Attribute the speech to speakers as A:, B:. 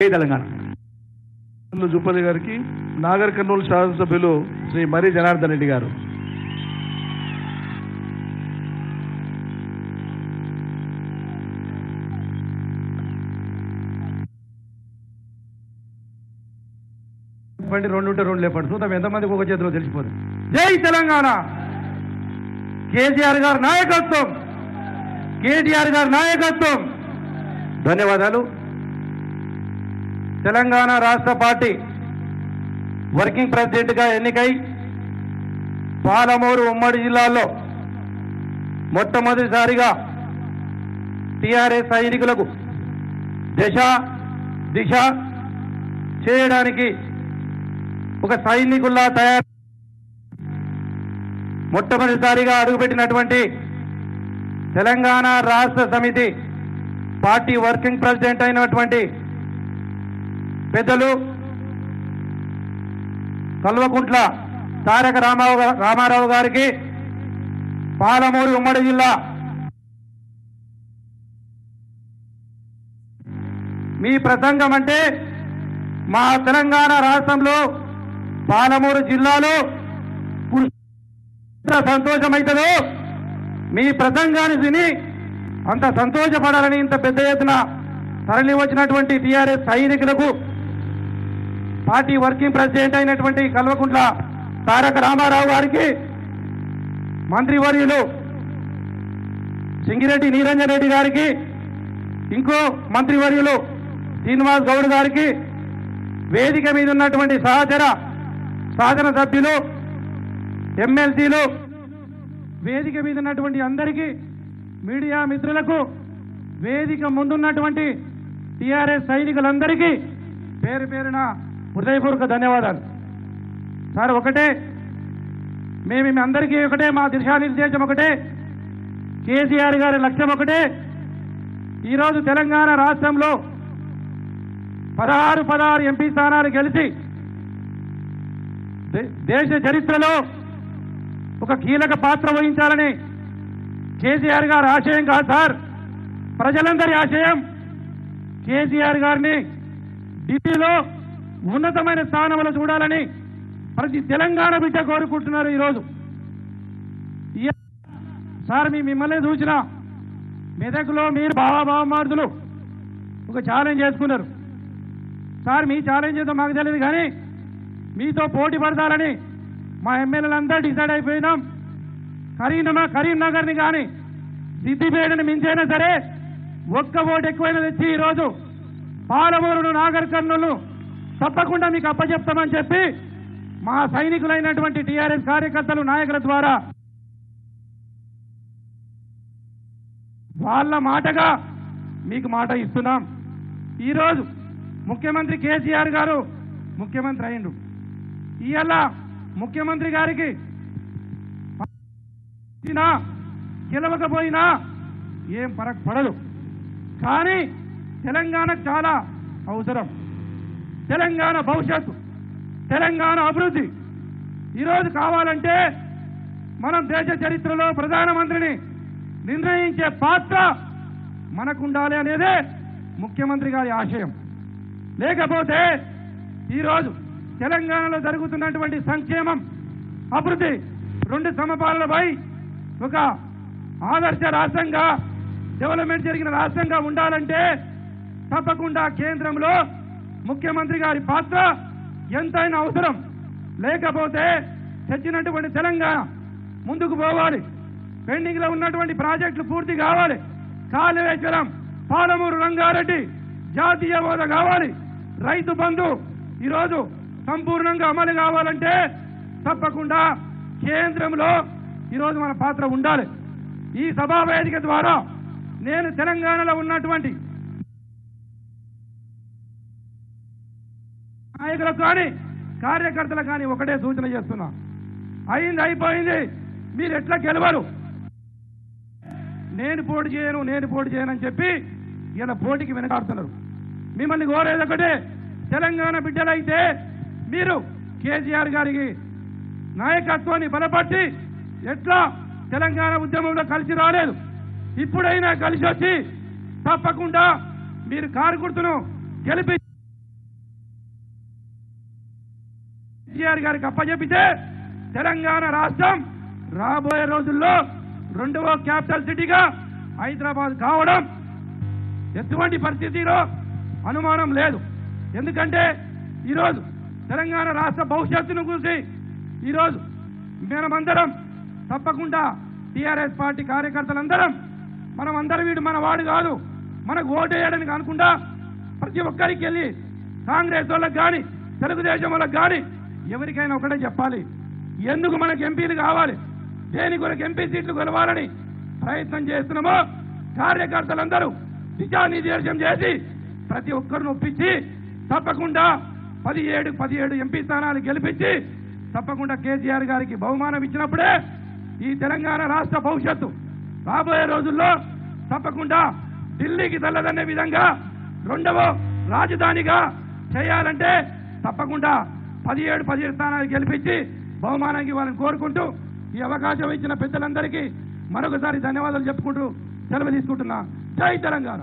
A: జై తెలంగాణ.
B: జూపల్లి గారికి నాగర్ కర్నూలు శాసనసభ్యులు శ్రీ మర్రి జనార్దన్ రెడ్డి గారు.
A: రెండు ఉంటే రెండు లేపండి, చూద్దాం ఎంతమందికి ఒక చేతిలో తెలిసిపోతుంది. జై తెలంగాణ. కేసీఆర్ గారి నాయకత్వం, కేటీఆర్ గారి నాయకత్వం. ధన్యవాదాలు. తెలంగాణ రాష్ట్ర పార్టీ వర్కింగ్ ప్రెసిడెంట్గా ఎన్నికై పాలమూరు ఉమ్మడి జిల్లాలో మొట్టమొదటిసారిగా టీఆర్ఎస్ సైనికులకు దిశ చేయడానికి ఒక సైనికుల్లా తయారు మొట్టమొదటిసారిగా అడుగుపెట్టినటువంటి తెలంగాణ రాష్ట్ర సమితి పార్టీ వర్కింగ్ ప్రెసిడెంట్ అయినటువంటి పెద్దలు కల్వకుంట్ల తారక రామారావు గారికి, పాలమూరు ఉమ్మడి జిల్లా మీ ప్రసంగం అంటే మా తెలంగాణ రాష్ట్రంలో పాలమూరు జిల్లాలో సంతోషమైతుందో మీ ప్రసంగాన్ని విని అంత సంతోషపడాలని ఇంత పెద్ద ఎత్తున తరలి వచ్చినటువంటి టీఆర్ఎస్ సైనికులకు పార్టీ వర్కింగ్ ప్రెసిడెంట్ అయినటువంటి కల్వకుంట్ల తారక రామారావు గారికి, మంత్రివర్యులు సింగిరెడ్డి నిరంజన్ రెడ్డి గారికి, ఇంకో మంత్రివర్యులు శ్రీనివాస్ గౌడ్ గారికి, వేదిక మీద ఉన్నటువంటి శాసన సభ్యులు, ఎమ్మెల్సీలు, వేదిక మీద ఉన్నటువంటి అందరికీ, మీడియా మిత్రులకు, వేదిక ముందున్నటువంటి టీఆర్ఎస్ సైనికులందరికీ పేరు పేరున హృదయపూర్వక ధన్యవాదాలు. సార్, ఒకటే మేము అందరికీ ఒకటే, మా దిశానిర్దేశం ఒకటే, కేసీఆర్ గారి లక్ష్యం ఒకటే. ఈరోజు తెలంగాణ రాష్ట్రంలో 16 ఎంపీ స్థానాలు గెలిచి దేశ చరిత్రలో ఒక కీలక పాత్ర వహించాలని కేసీఆర్ గారి ఆశయం కాదు సార్, ప్రజలందరి ఆశయం. కేసీఆర్ గారిని ఢిల్లీలో ఉన్నతమైన స్థానంలో చూడాలని ప్రతి తెలంగాణ బిడ్డ కోరుకుంటున్నారు. ఈరోజు సార్ మిమ్మల్ని చూసిన మెదక్లో మీరు బావమార్దులు ఒక ఛాలెంజ్ చేసుకున్నారు సార్. మీ ఛాలెంజ్ ఏదో మాకు తెలియదు, కానీ మీతో పోటీ పడతాలని మా ఎమ్మెల్యేలందరూ డిసైడ్ అయిపోయినాం. కరీంనగర్ని కానీ సిద్దిపేటని మించైనా సరే ఒక్క ఓటు ఎక్కువైనా తెచ్చి ఈరోజు పాలమూరును, నాగర్ కర్నూలు తప్పకుండా మీకు అప్పచెప్తామని చెప్పి మా సైనికులైనటువంటి టీఆర్ఎస్ కార్యకర్తలు, నాయకుల ద్వారా వాళ్ళ మాటగా మీకు మాట ఇస్తున్నాం. ఈరోజు ముఖ్యమంత్రి కేసీఆర్ గారు ముఖ్యమంత్రి అయిండు. ఇవాళ ముఖ్యమంత్రి గారికి గెలవకపోయినా ఏం ఫరక్ పడదు, కానీ తెలంగాణకు చాలా అవసరం. తెలంగాణ భవిష్యత్తు, తెలంగాణ అభివృద్ధి ఈరోజు కావాలంటే మనం దేశ చరిత్రలో ప్రధానమంత్రిని నిర్ణయించే పాత్ర మనకుండాలి అనేదే ముఖ్యమంత్రి గారి ఆశయం. లేకపోతే ఈరోజు తెలంగాణలో జరుగుతున్నటువంటి సంక్షేమం, అభివృద్ధి, రెండు సమపాలనపై ఒక ఆదర్శ రాష్ట్రంగా, డెవలప్మెంట్ జరిగిన రాష్ట్రంగా ఉండాలంటే తప్పకుండా కేంద్రంలో ముఖ్యమంత్రి గారి పాత్ర ఎంతైనా అవసరం. లేకపోతే తెచ్చినటువంటి తెలంగాణ ముందుకు పోవాలి, పెండింగ్ లో ఉన్నటువంటి ప్రాజెక్టులు పూర్తి కావాలి, కాళేశ్వరం, పాలమూరు రంగారెడ్డి జాతీయ హోదా కావాలి, రైతు బంధు ఈరోజు సంపూర్ణంగా అమలు కావాలంటే తప్పకుండా కేంద్రంలో ఈరోజు మన పాత్ర ఉండాలి. ఈ సభా వేదిక ద్వారా నేను తెలంగాణలో ఉన్నటువంటి నాయకులకు కానీ కార్యకర్తలకు కానీ ఒకటే సూచన చేస్తున్నా, అయిపోయింది, మీరు ఎట్లా గెలవరు, నేను పోటీ చేయను అని చెప్పి ఇలా పోటీకి వెనకాడుతున్నారు. మిమ్మల్ని కోరేది ఒకటే, తెలంగాణ బిడ్డలైతే మీరు కేసీఆర్ గారికి నాయకత్వాన్ని బలపట్టి ఎట్లా తెలంగాణ ఉద్యమంలో కలిసి రాలేదు, ఇప్పుడైనా కలిసి వచ్చి తప్పకుండా మీరు కారు గుర్తును గెలిపి కేసీఆర్ గారికి అప్పచెప్పితే తెలంగాణ రాష్ట్రం రాబోయే రోజుల్లో 2వ క్యాపిటల్ సిటీగా హైదరాబాద్ కావడం ఎటువంటి పరిస్థితిలో అనుమానం లేదు. ఎందుకంటే ఈరోజు తెలంగాణ రాష్ట్ర భవిష్యత్తును గురించి ఈరోజు మనమందరం తప్పకుండా టీఆర్ఎస్ పార్టీ కార్యకర్తలందరం మనమందరం వీడు మన వాడు కాదు, మనకు ఓటేయడానికి అనుకుంటా ప్రతి ఒక్కరికి వెళ్ళి కాంగ్రెస్ వాళ్ళకి కానీ తెలుగుదేశం వాళ్ళకి కానీ ఎవరికైనా ఒకటే చెప్పాలి, ఎందుకు మనకు ఎంపీలు కావాలి, దేని కొరకు ఎంపీ సీట్లు కొలవాలని ప్రయత్నం చేస్తున్నామో కార్యకర్తలందరూ దిశానిర్దేశం చేసి ప్రతి ఒక్కరిని ఒప్పించి తప్పకుండా 17 ఎంపీ స్థానాలు గెలిపించి తప్పకుండా కేసీఆర్ గారికి బహుమానం ఇచ్చినప్పుడే ఈ తెలంగాణ రాష్ట్ర భవిష్యత్తు రాబోయే రోజుల్లో తప్పకుండా ఢిల్లీకి తెల్లదనే విధంగా 2వ రాజధానిగా చేయాలంటే తప్పకుండా 17 స్థానాలు గెలిపించి బహుమానానికి వాళ్ళని కోరుకుంటూ ఈ అవకాశం ఇచ్చిన పెద్దలందరికీ మరొకసారి ధన్యవాదాలు చెప్పుకుంటూ సెలవు తీసుకుంటున్నా. జై తెలంగాణ.